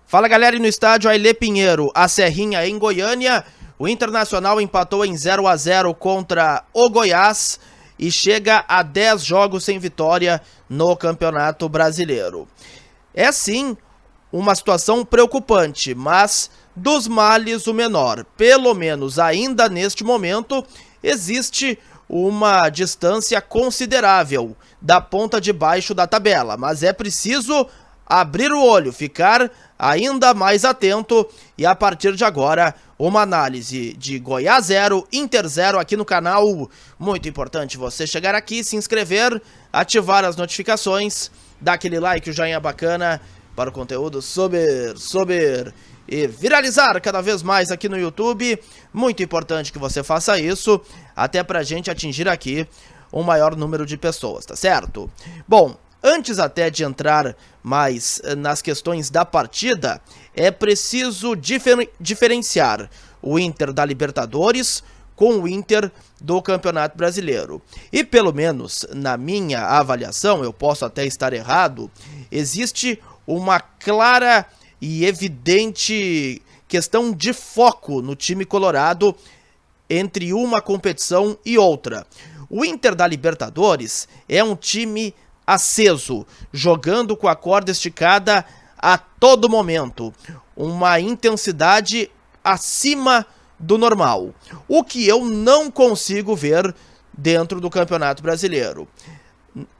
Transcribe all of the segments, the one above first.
Fala galera, e no estádio Ailê Pinheiro, a Serrinha em Goiânia, o Internacional empatou em 0-0 contra o Goiás e chega a 10 jogos sem vitória no Campeonato Brasileiro. É sim uma situação preocupante, mas dos males o menor. Pelo menos ainda neste momento existe uma distância considerável da ponta de baixo da tabela, mas é preciso abrir o olho, ficar ainda mais atento e a partir de agora uma análise de Goiás 0, Inter 0 aqui no canal. Muito importante você chegar aqui, se inscrever, ativar as notificações, dar aquele like, o joinha bacana para o conteúdo subir e viralizar cada vez mais aqui no YouTube. Muito importante que você faça isso, até pra gente atingir aqui um maior número de pessoas, tá certo? Bom, antes até de entrar mais nas questões da partida, é preciso diferenciar o Inter da Libertadores com o Inter do Campeonato Brasileiro. E pelo menos na minha avaliação, eu posso até estar errado, existe uma clara e evidente questão de foco no time colorado entre uma competição e outra. O Inter da Libertadores é um time aceso, jogando com a corda esticada a todo momento, uma intensidade acima do normal, o que eu não consigo ver dentro do Campeonato Brasileiro.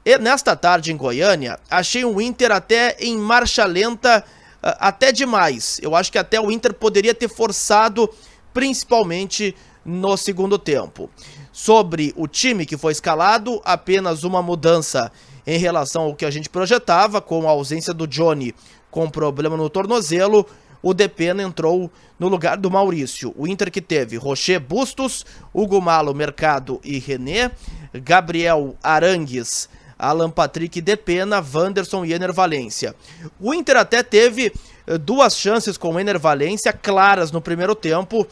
E nesta tarde em Goiânia, achei o Inter até em marcha lenta, até demais. Eu acho que até o Inter poderia ter forçado, principalmente no segundo tempo. Sobre o time que foi escalado, apenas uma mudança em relação ao que a gente projetava, com a ausência do Johnny com problema no tornozelo. O Depena entrou no lugar do Maurício. O Inter que teve Rocher, Bustos, Hugo Malo, Mercado e René, Gabriel, Arangues, Alan Patrick, Depena, Wanderson e Ener Valencia. O Inter até teve duas chances com o Ener Valencia claras no primeiro tempo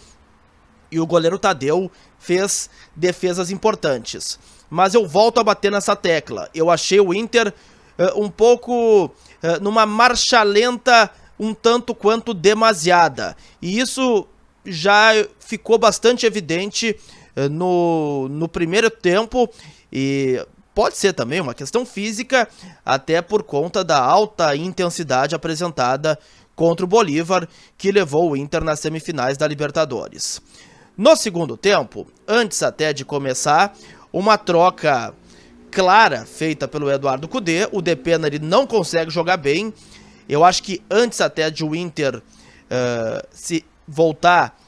e o goleiro Tadeu fez defesas importantes. Mas eu volto a bater nessa tecla. Eu achei o Inter um pouco numa marcha lenta, um tanto quanto demasiada. E isso já ficou bastante evidente no primeiro tempo. E pode ser também uma questão física, até por conta da alta intensidade apresentada contra o Bolívar, que levou o Inter nas semifinais da Libertadores. No segundo tempo, antes até de começar, uma troca clara feita pelo Eduardo Cudê. O Depena ele não consegue jogar bem. Eu acho que antes até de o Inter se voltar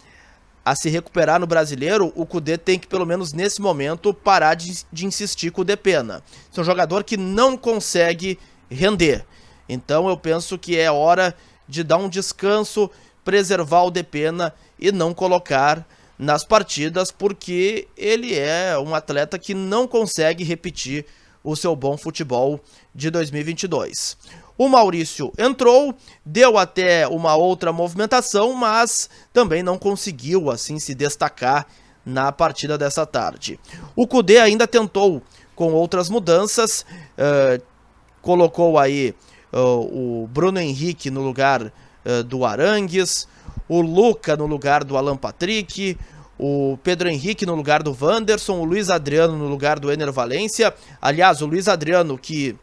a se recuperar no Brasileiro, o Cudê tem que, pelo menos nesse momento, parar de insistir com o Depena. É um jogador que não consegue render. Então eu penso que é hora de dar um descanso, preservar o Depena e não colocar nas partidas, porque ele é um atleta que não consegue repetir o seu bom futebol de 2022. O Maurício entrou, deu até uma outra movimentação, mas também não conseguiu assim se destacar na partida dessa tarde. O Cudê ainda tentou com outras mudanças, colocou aí o Bruno Henrique no lugar do Arangues, o Luca no lugar do Alan Patrick, o Pedro Henrique no lugar do Wanderson, o Luiz Adriano no lugar do Ener Valencia. Aliás, o Luiz Adriano, que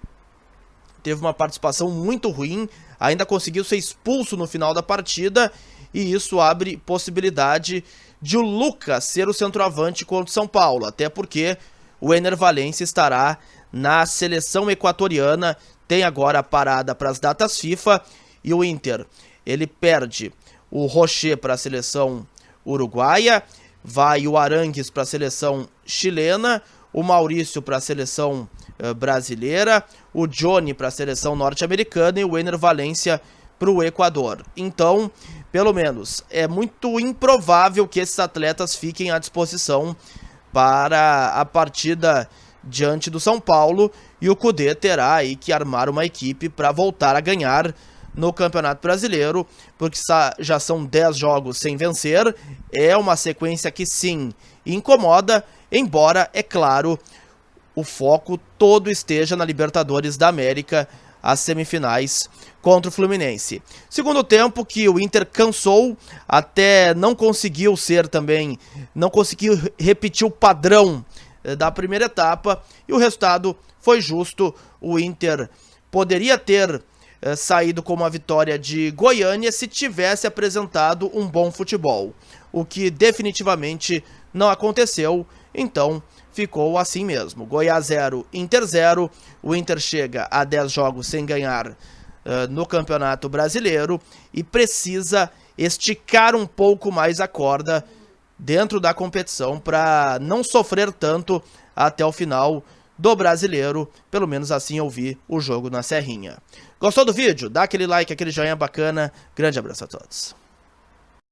teve uma participação muito ruim, ainda conseguiu ser expulso no final da partida, e isso abre possibilidade de o Lucas ser o centroavante contra o São Paulo, até porque o Ener Valencia estará na seleção equatoriana, tem agora a parada para as datas FIFA, e o Inter, ele perde o Rocher para a seleção uruguaia, vai o Arangues para a seleção chilena, o Maurício para a seleção brasileira, o Johnny para a seleção norte-americana e o Ener Valencia para o Equador. Então, pelo menos, é muito improvável que esses atletas fiquem à disposição para a partida diante do São Paulo, e o Cudê terá aí que armar uma equipe para voltar a ganhar no Campeonato Brasileiro, porque já são 10 jogos sem vencer. É uma sequência que sim incomoda, embora, é claro, o foco todo esteja na Libertadores da América, as semifinais contra o Fluminense. Segundo tempo que o Inter cansou, até não conseguiu ser também, não conseguiu repetir o padrão da primeira etapa, e o resultado foi justo. O Inter poderia ter saído com uma vitória de Goiânia se tivesse apresentado um bom futebol, o que definitivamente não aconteceu, então ficou assim mesmo. Goiás 0, Inter 0, o Inter chega a 10 jogos sem ganhar no Campeonato Brasileiro e precisa esticar um pouco mais a corda dentro da competição para não sofrer tanto até o final do Brasileiro. Pelo menos assim eu vi o jogo na Serrinha. Gostou do vídeo? Dá aquele like, aquele joinha bacana. Grande abraço a todos.